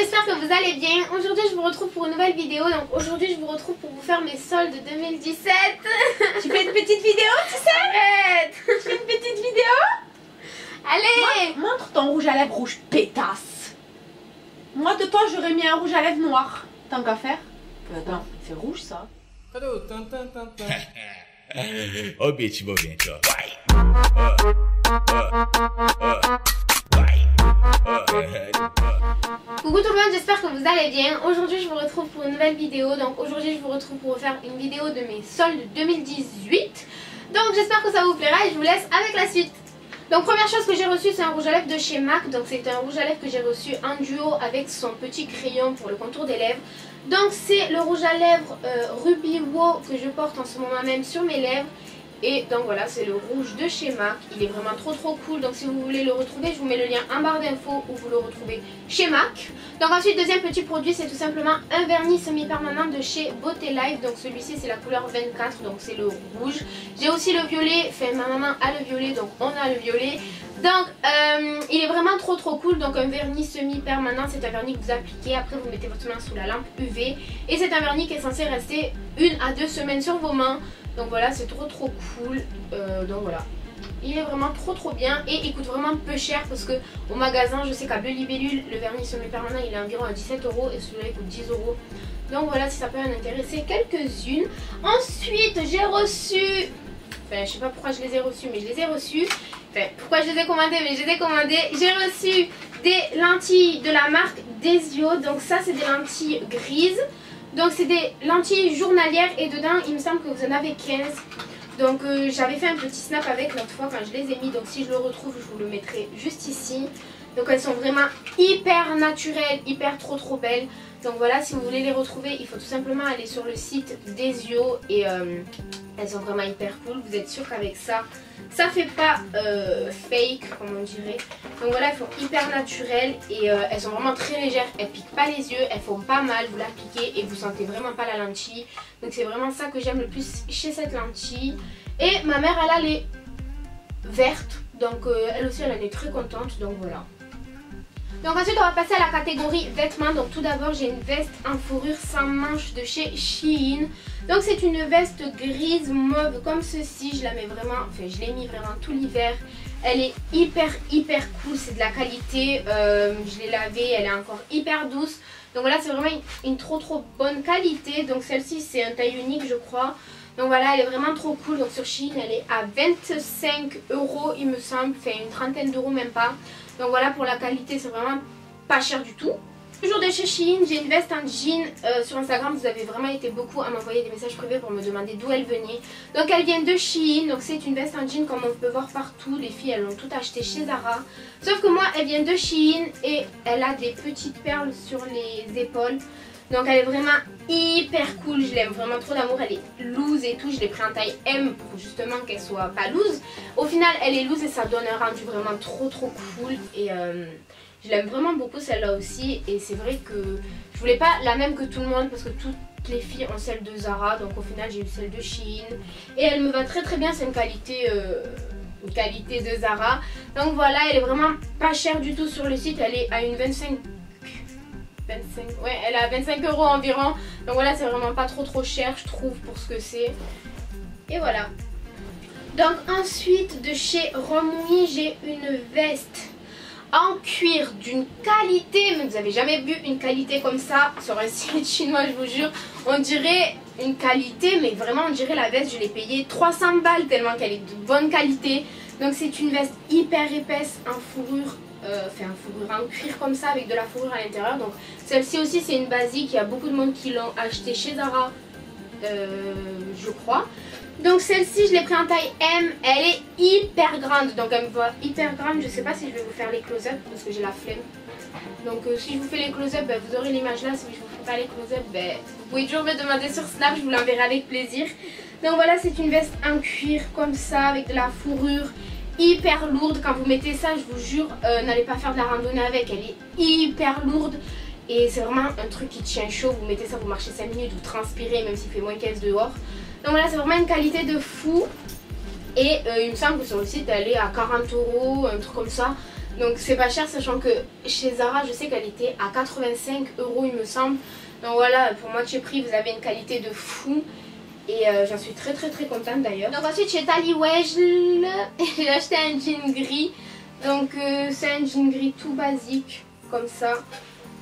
j'espère que vous allez bien. Aujourd'hui je vous retrouve pour une nouvelle vidéo. Donc aujourd'hui je vous retrouve pour vous faire mes soldes 2017. Tu fais une petite vidéo, tu sais? Arrête. Tu fais une petite vidéo? Allez. Montre ton rouge à lèvres rouge pétasse. Moi de toi j'aurais mis un rouge à lèvres noir. Tant qu'à faire. Attends, c'est rouge ça. Objetivo vento. Coucou tout le monde, j'espère que vous allez bien. Aujourd'hui je vous retrouve pour une nouvelle vidéo. Donc aujourd'hui je vous retrouve pour vous faire une vidéo de mes soldes 2018. Donc j'espère que ça vous plaira et je vous laisse avec la suite. Donc première chose que j'ai reçu, c'est un rouge à lèvres de chez MAC. Donc c'est un rouge à lèvres que j'ai reçu en duo avec son petit crayon pour le contour des lèvres. Donc c'est le rouge à lèvres Ruby Wow que je porte en ce moment même sur mes lèvres. Et donc voilà, c'est le rouge de chez MAC. Il est vraiment trop cool. Donc si vous voulez le retrouver, je vous mets le lien en barre d'infos où vous le retrouvez chez MAC. Donc ensuite, deuxième petit produit, c'est tout simplement un vernis semi-permanent de chez Beauté Life. Donc celui-ci c'est la couleur 24, donc c'est le rouge. J'ai aussi le violet, enfin ma maman a le violet, donc on a le violet. Donc il est vraiment trop cool. Donc un vernis semi-permanent, c'est un vernis que vous appliquez, après vous mettez votre main sous la lampe UV. Et c'est un vernis qui est censé rester 1 à 2 semaines sur vos mains. Donc voilà, c'est trop cool. Donc voilà, il est vraiment trop bien et il coûte vraiment peu cher parce que au magasin, je sais qu'à Bleu Libellule, le vernis semi-permanent il est environ à 17 € et celui-là il coûte 10 €. Donc voilà, si ça peut en intéresser quelques-unes. Ensuite, j'ai reçu, enfin je sais pas pourquoi je les ai reçus, mais je les ai reçus. Enfin, pourquoi je les ai commandés, mais je les ai commandés. J'ai reçu des lentilles de la marque Desio. Donc ça c'est des lentilles grises. Donc c'est des lentilles journalières et dedans il me semble que vous en avez 15. Donc j'avais fait un petit snap avec l'autre fois quand je les ai mis. Donc si je le retrouve je vous le mettrai juste ici. Donc elles sont vraiment hyper naturelles, hyper trop belles. Donc voilà, si vous voulez les retrouver il faut tout simplement aller sur le site Desio. Et elles sont vraiment hyper cool. Vous êtes sûr qu'avec ça, ça fait pas fake comme on dirait. Donc voilà, elles font hyper naturelles et elles sont vraiment très légères. Elles piquent pas les yeux, elles font pas mal. Vous l'appliquez et vous sentez vraiment pas la lentille. Donc c'est vraiment ça que j'aime le plus chez cette lentille. Et ma mère elle a les vertes. Donc elle aussi elle en est très contente. Donc voilà. Donc ensuite on va passer à la catégorie vêtements. Donc tout d'abord j'ai une veste en fourrure sans manches de chez Shein. Donc c'est une veste grise mauve comme ceci. Je la mets vraiment, enfin je l'ai mis vraiment tout l'hiver. Elle est hyper cool, c'est de la qualité. Je l'ai lavée, elle est encore hyper douce. Donc voilà, c'est vraiment une trop bonne qualité. Donc celle-ci c'est un taille unique je crois. Donc voilà, elle est vraiment trop cool. Donc sur Shein elle est à 25 € il me semble, enfin une trentaine d'euros même pas. Donc voilà, pour la qualité c'est vraiment pas cher du tout. Toujours de chez Shein, j'ai une veste en jean. Sur Instagram vous avez vraiment été beaucoup à m'envoyer des messages privés pour me demander d'où elle venait. Donc elle vient de Shein, donc c'est une veste en jean comme on peut voir partout. Les filles elles l'ont tout acheté chez Zara. Sauf que moi elle vient de Shein et elle a des petites perles sur les épaules. Donc elle est vraiment hyper cool, je l'aime vraiment trop d'amour, elle est loose et tout, je l'ai pris en taille M pour justement qu'elle soit pas loose. Au final elle est loose et ça donne un rendu vraiment trop cool et je l'aime vraiment beaucoup celle-là aussi. Et c'est vrai que je voulais pas la même que tout le monde parce que toutes les filles ont celle de Zara, donc au final j'ai eu celle de Shein. Et elle me va très bien, c'est une qualité de Zara. Donc voilà, elle est vraiment pas chère du tout sur le site, elle est à une 25, ouais, elle est à 25 € environ. Donc voilà, c'est vraiment pas trop cher je trouve pour ce que c'est. Et voilà. Donc ensuite de chez Romwe, j'ai une veste en cuir d'une qualité, mais vous avez jamais vu une qualité comme ça sur un site chinois, je vous jure. On dirait une qualité, mais vraiment on dirait la veste, je l'ai payée 300 balles tellement qu'elle est de bonne qualité. Donc c'est une veste hyper épaisse en fourrure. Enfin fourrure en cuir comme ça avec de la fourrure à l'intérieur. Donc celle-ci aussi c'est une basique, il y a beaucoup de monde qui l'ont acheté chez Zara je crois. Donc celle-ci je l'ai pris en taille M, elle est hyper grande. Donc elle me va hyper grande, je sais pas si je vais vous faire les close-up parce que j'ai la flemme. Donc si je vous fais les close-up vous aurez l'image là, si je vous fais pas les close-up vous pouvez toujours me demander sur Snap, je vous l'enverrai avec plaisir. Donc voilà, c'est une veste en cuir comme ça avec de la fourrure hyper lourde. Quand vous mettez ça je vous jure n'allez pas faire de la randonnée avec, elle est hyper lourde. Et c'est vraiment un truc qui tient chaud, vous mettez ça, vous marchez 5 minutes, vous transpirez même s'il fait moins 15 dehors. Donc voilà, c'est vraiment une qualité de fou. Et il me semble que sur le site elle est à 40 €, un truc comme ça. Donc c'est pas cher, sachant que chez Zara je sais qu'elle était à 85 € il me semble. Donc voilà, pour moitié prix vous avez une qualité de fou. Et j'en suis très contente d'ailleurs. Donc ensuite chez Taliwage, j'ai acheté un jean gris. Donc c'est un jean gris tout basique comme ça.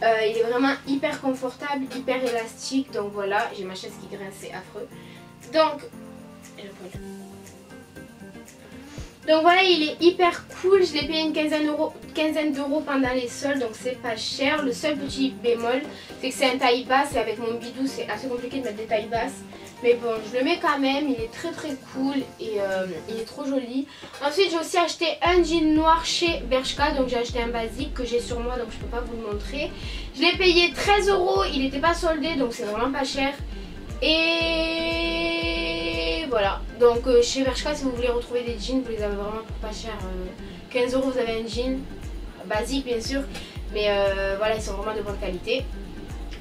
Il est vraiment hyper confortable, hyper élastique. Donc voilà, j'ai ma chaise qui grince, c'est affreux. Donc voilà, il est hyper cool. Je l'ai payé une quinzaine d'euros pendant les soldes, donc c'est pas cher. Le seul petit bémol, c'est que c'est un taille basse et avec mon bidou c'est assez compliqué de mettre des tailles basses. Mais bon, je le mets quand même, il est très cool et il est trop joli. Ensuite, j'ai aussi acheté un jean noir chez Bershka. Donc j'ai acheté un basique que j'ai sur moi, donc je peux pas vous le montrer. Je l'ai payé 13 €, il n'était pas soldé, donc c'est vraiment pas cher. Et voilà, donc chez Bershka, si vous voulez retrouver des jeans, vous les avez vraiment pour pas cher. 15 € vous avez un jean, basique bien sûr, mais voilà, ils sont vraiment de bonne qualité.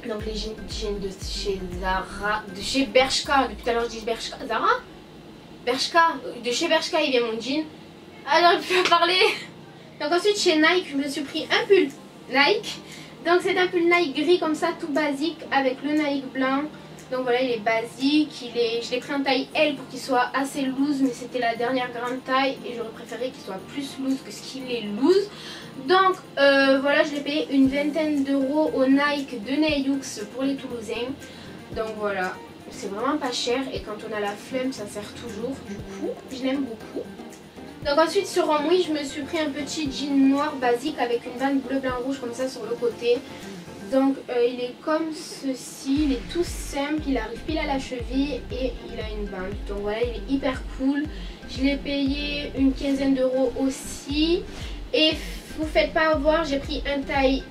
Donc les jeans de chez Zara, de chez Bershka, depuis tout à l'heure je dis Bershka, Zara Bershka, de chez Bershka il vient mon jean. Ah j'aurais pu en parler. Donc ensuite chez Nike, je me suis pris un pull Nike. Donc c'est un pull Nike gris comme ça, tout basique, avec le Nike blanc. Donc voilà, il est basique, je l'ai pris en taille L pour qu'il soit assez loose, mais c'était la dernière grande taille et j'aurais préféré qu'il soit plus loose que ce qu'il est loose. Donc voilà, je l'ai payé une vingtaine d'euros au Nike de Nayux pour les Toulousains. Donc voilà, c'est vraiment pas cher et quand on a la flemme ça sert toujours, du coup je l'aime beaucoup. Donc ensuite sur Amouy, je me suis pris un petit jean noir basique avec une bande bleu blanc rouge comme ça sur le côté. Donc il est comme ceci, il est tout simple, il arrive pile à la cheville et il a une bande. Donc voilà, il est hyper cool. Je l'ai payé une quinzaine d'euros aussi. Et vous faites pas avoir, j'ai pris un taille...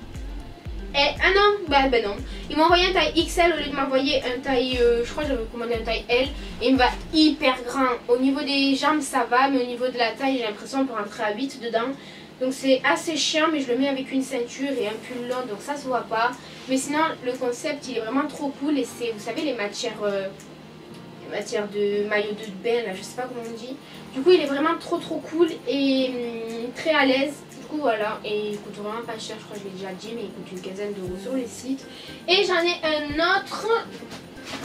Ah non, bah non. Ils m'ont envoyé un taille XL au lieu de m'envoyer un taille... je crois que j'avais commandé un taille L. Et il me va hyper grand. Au niveau des jambes ça va, mais au niveau de la taille j'ai l'impression qu'on peut rentrer à 8 dedans. Donc c'est assez chiant, mais je le mets avec une ceinture et un pull long, donc ça se voit pas. Mais sinon le concept il est vraiment trop cool et c'est, vous savez, les matières de maillot de bain là, je sais pas comment on dit. Du coup il est vraiment trop cool et très à l'aise. Du coup voilà, et il coûte vraiment pas cher, je crois que je l'ai déjà dit, mais il coûte une quinzaine d'euros sur les sites. Et j'en ai un autre,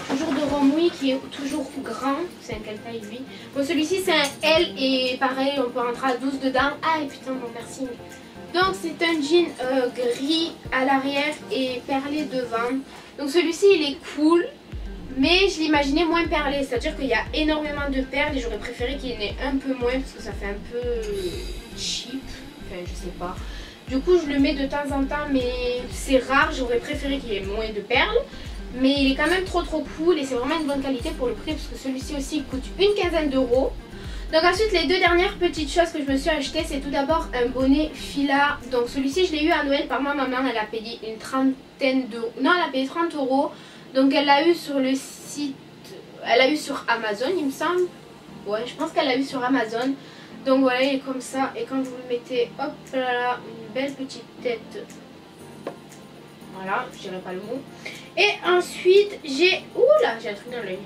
toujours de Romouy, qui est toujours grand. C'est un quelle taille lui? Bon, celui-ci c'est un L et pareil on peut rentrer à 12 dedans. Ah et putain mon piercing. Donc c'est un jean gris à l'arrière et perlé devant. Donc celui-ci il est cool, mais je l'imaginais moins perlé, c'est à dire qu'il y a énormément de perles et j'aurais préféré qu'il y en ait un peu moins parce que ça fait un peu cheap, enfin je sais pas. Du coup je le mets de temps en temps, mais c'est rare, j'aurais préféré qu'il y ait moins de perles. Mais il est quand même trop cool et c'est vraiment une bonne qualité pour le prix parce que celui-ci aussi il coûte une quinzaine d'euros. Donc ensuite les deux dernières petites choses que je me suis acheté, c'est tout d'abord un bonnet Fila. Donc celui-ci je l'ai eu à Noël par ma maman, elle a payé une trentaine d'euros. Non, elle a payé 30 €. Donc elle l'a eu sur le site, elle l'a eu sur Amazon il me semble. Ouais, je pense qu'elle l'a eu sur Amazon. Donc voilà, il est comme ça et quand vous le mettez, hop là, une belle petite tête. Voilà, je dirais pas le mot. Et ensuite, j'ai... Oula, j'ai un truc dans l'œil.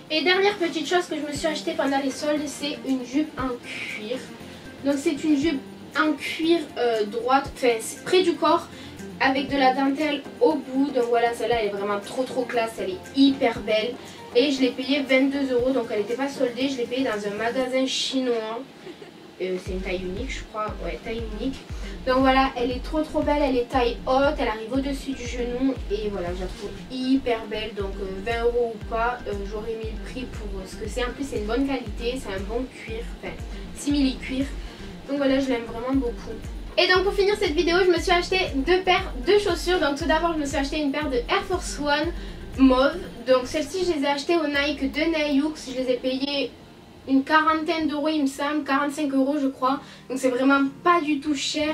Et dernière petite chose que je me suis acheté pendant les soldes, c'est une jupe en cuir. Donc c'est une jupe en cuir droite, enfin près du corps, avec de la dentelle au bout. Donc voilà, celle-là elle est vraiment trop classe, elle est hyper belle. Et je l'ai payée 22 €, donc elle n'était pas soldée. Je l'ai payée dans un magasin chinois. C'est une taille unique je crois, ouais, taille unique. Donc voilà, elle est trop belle, elle est taille haute, elle arrive au-dessus du genou et voilà, je la trouve hyper belle. Donc 20 € ou pas, j'aurais mis le prix pour ce que c'est. En plus c'est une bonne qualité, c'est un bon cuir, enfin simili cuir. Donc voilà, je l'aime vraiment beaucoup. Et donc pour finir cette vidéo, je me suis acheté deux paires de chaussures. Donc tout d'abord je me suis acheté une paire de Air Force One mauve. Donc celles-ci je les ai achetées au Nike de Nayux, je les ai payées une quarantaine d'euros il me semble, 45 € je crois. Donc c'est vraiment pas du tout cher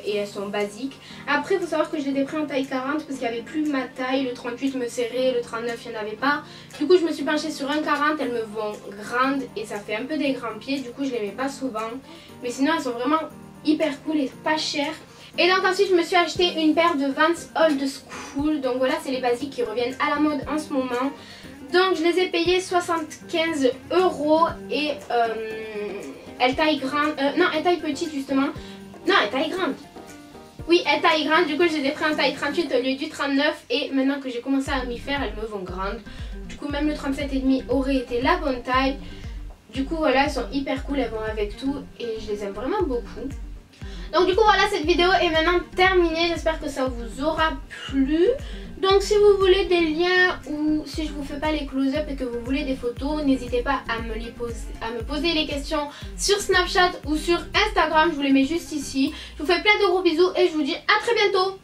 et elles sont basiques. Après il faut savoir que je les ai pris en taille 40 parce qu'il n'y avait plus ma taille, le 38 me serrait, le 39 il n'y en avait pas. Du coup je me suis penchée sur un 40, elles me vont grandes et ça fait un peu des grands pieds, du coup je les mets pas souvent. Mais sinon elles sont vraiment hyper cool et pas chères. Et donc ensuite je me suis acheté une paire de Vans Old School. Donc voilà, c'est les basiques qui reviennent à la mode en ce moment. Donc je les ai payés 75 € et Elle taille grande, non elle taille petite justement. Non elle taille grande. Oui elle taille grande, du coup je les ai pris en taille 38 au lieu du 39 et maintenant que j'ai commencé à m'y faire elles me vont grandes. Du coup même le 37,5 aurait été la bonne taille. Du coup voilà elles sont hyper cool, elles vont avec tout et je les aime vraiment beaucoup. Donc du coup voilà cette vidéo est maintenant terminée, j'espère que ça vous aura plu. Donc si vous voulez des liens ou si je vous fais pas les close-up et que vous voulez des photos, n'hésitez pas à me poser les questions sur Snapchat ou sur Instagram, je vous les mets juste ici. Je vous fais plein de gros bisous et je vous dis à très bientôt.